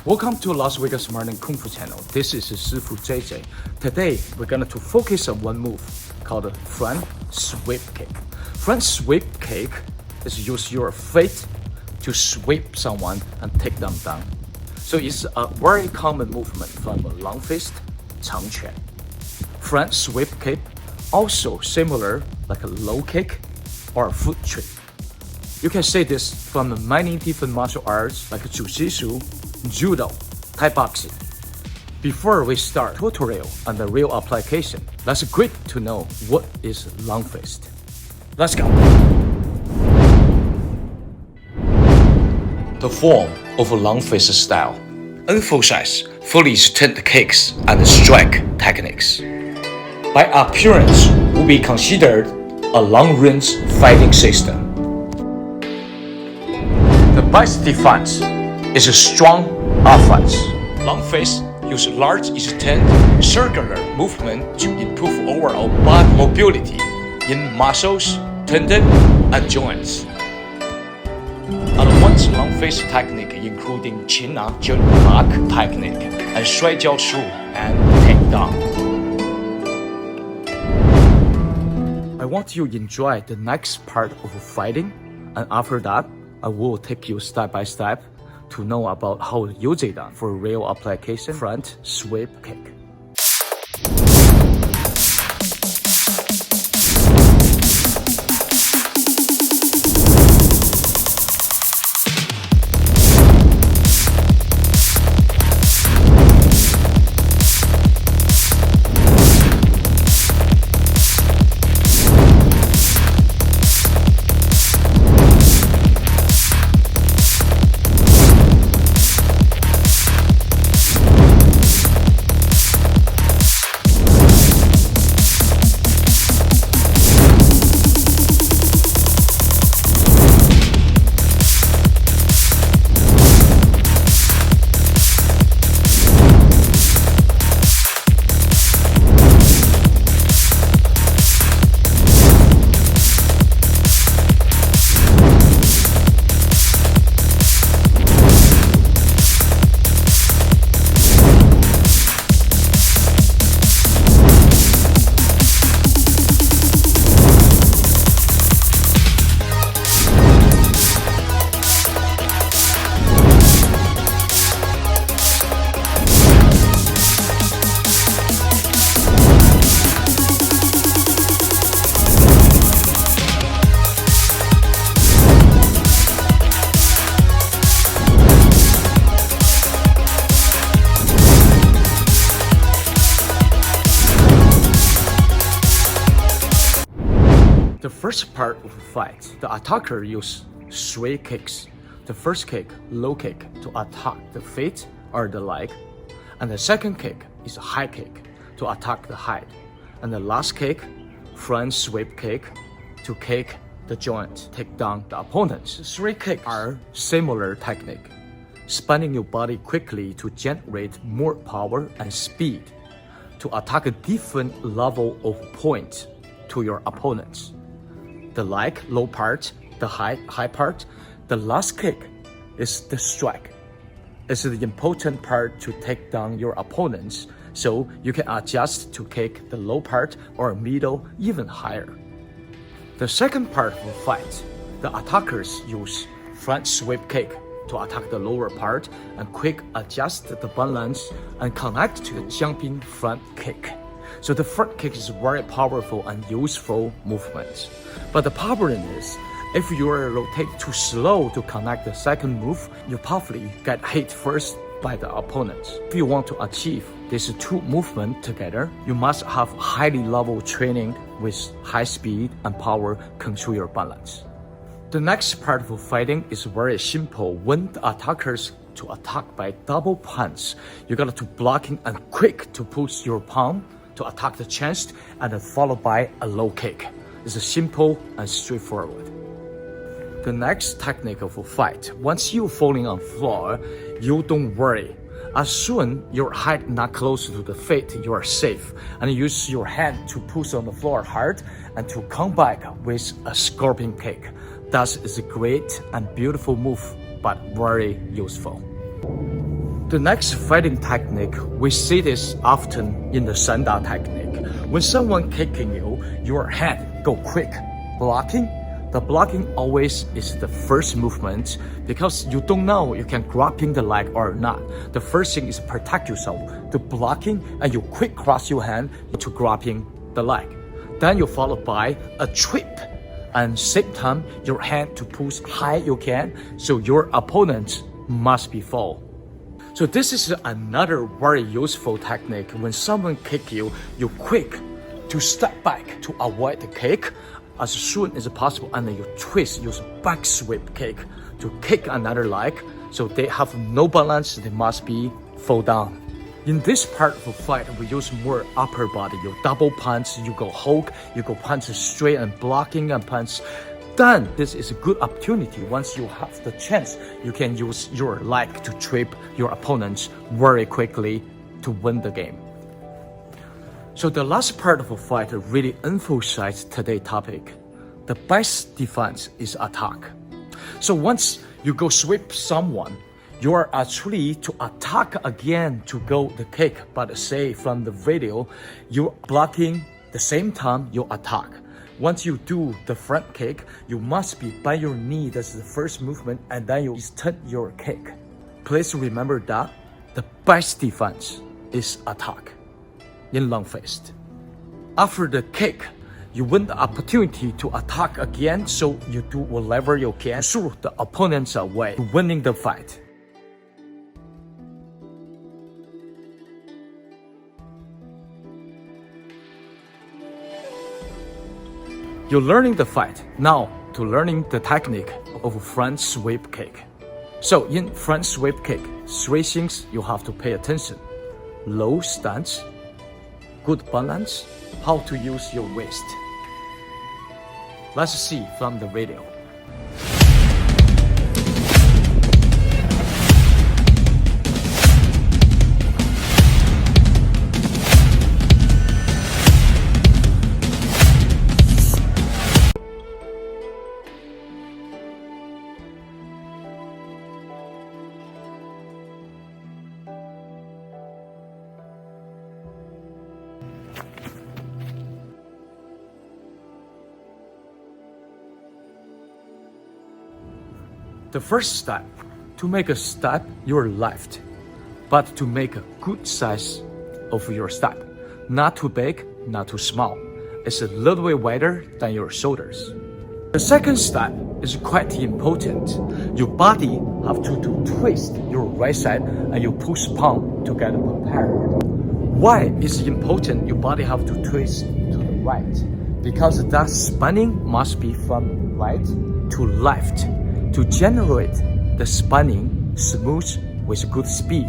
Welcome to Las Vegas Morning Kung Fu channel. This is Shifu JJ. Today we're going to focus on one move called front sweep kick. Front sweep kick is use your feet to sweep someone and take them down. So it's a very common movement from a long fist, Chángquán. Front sweep kick also similar like a low kick or a foot trip. You can say this from many different martial arts like Jujutsu, Judo, Thai boxing. Before we start tutorial on the real application, let's quick to know what is long fist. Let's go. The form of a long fist style. Emphasize fully extended kicks and strike techniques. By appearance, will be considered a long-range fighting system. The best defense is a strong offense. Long fist use large extended circular movement to improve overall body mobility in muscles, tendon, and joints. Advanced long fist technique including China Jump technique and 摔跤术 and takedown. I want you to enjoy the next part of fighting, and after that, I will take you step by step to know about how to use it for real application. Front sweep kick. The first part of the fight, the attacker uses 3 kicks. The first kick, low kick, to attack the feet or the leg. And the second kick is a high kick to attack the head. And the last kick, front sweep kick, to kick the joint, take down the opponents. The 3 kicks are similar technique, spinning your body quickly to generate more power and speed to attack a different level of point to your opponents. The leg, low part, the high part. The last kick is the strike. It's the important part to take down your opponents, so you can adjust to kick the low part or middle even higher. The second part of the fight, the attackers use front sweep kick to attack the lower part and quick adjust the balance and connect to the jumping front kick. So the front kick is very powerful and useful movement. But the problem is, if you rotate too slow to connect the second move, you probably get hit first by the opponent. If you want to achieve these 2 movements together, you must have highly level training with high speed and power control your balance. The next part of fighting is very simple. When the attackers to attack by double punch, you got to blocking and quick to push your palm to attack the chest and then followed by a low kick. It's simple and straightforward. The next technique of a fight, once you're falling on floor, you don't worry. As soon your height not close to the feet, you are safe. And use your hand to push on the floor hard and to come back with a scorpion kick. That is a great and beautiful move, but very useful. The next fighting technique, we see this often in the sanda technique. When someone kicking you, your hand go quick. Blocking, the blocking always is the first movement because you don't know you can grappling the leg or not. The first thing is protect yourself. The blocking and you quick cross your hand to grappling the leg. Then you follow by a trip and same time your hand to push high you can so your opponent must be fall. So this is another very useful technique. When someone kick you, you quick to step back to avoid the kick as soon as possible, and then you twist, use back sweep kick to kick another leg. So they have no balance, they must be fall down. In this part of the fight, we use more upper body. You double punch, you go hook, you go punch straight and blocking and punch. Then this is a good opportunity. Once you have the chance, you can use your leg to trip your opponents very quickly to win the game. So the last part of a fight really emphasizes today's topic. The best defense is attack. So once you go sweep someone, you are actually to attack again to go the kick. But say from the video, you're blocking the same time you attack. Once you do the front kick, you must be by your knee. That's the first movement, and then you extend your kick. Please remember that the best defense is attack in long fist. After the kick, you win the opportunity to attack again, so you do whatever you can throw the opponents away, winning the fight. You're learning the fight. Now to learning the technique of front sweep kick. So in front sweep kick, three things you have to pay attention. Low stance, good balance, how to use your waist. Let's see from the video. The first step, to make a step, your left, but to make a good size of your step. Not too big, not too small. It's a little bit wider than your shoulders. The second step is quite important. Your body have to twist your right side and you push palm to get prepared. Why is it important your body have to twist to the right? Because that spinning must be from right to left to generate the spinning smooth with good speed.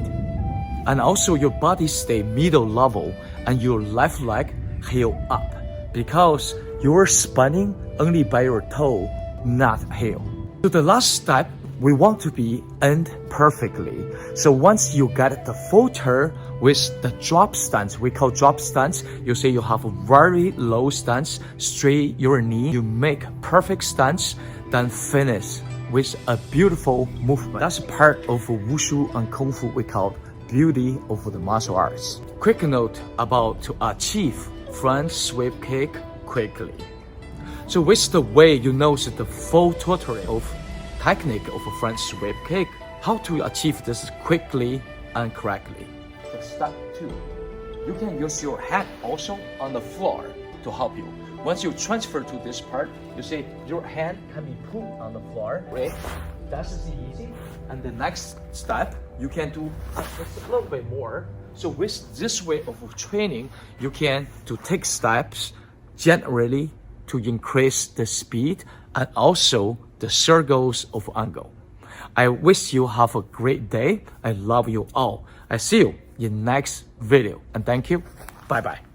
And also your body stay middle level and your left leg heel up because you're spinning only by your toe, not heel. So the last step, we want to be end perfectly. So once you get the full turn with the drop stance, we call drop stance, you say you have a very low stance, straight your knee, you make perfect stance, then finish with a beautiful movement. That's part of Wushu and Kung Fu we call beauty of the martial arts. Quick note about to achieve front sweep kick quickly. So with the way you know the full tutorial of technique of a front sweep kick, how to achieve this quickly and correctly. Step 2, you can use your hand also on the floor to help you. Once you transfer to this part, you see your hand can be put on the floor, right? That's easy. And the next step, you can do just a little bit more. So with this way of training, you can to take steps generally to increase the speed and also the circles of angle. I wish you have a great day. I love you all. I see you in next video and thank you. Bye bye.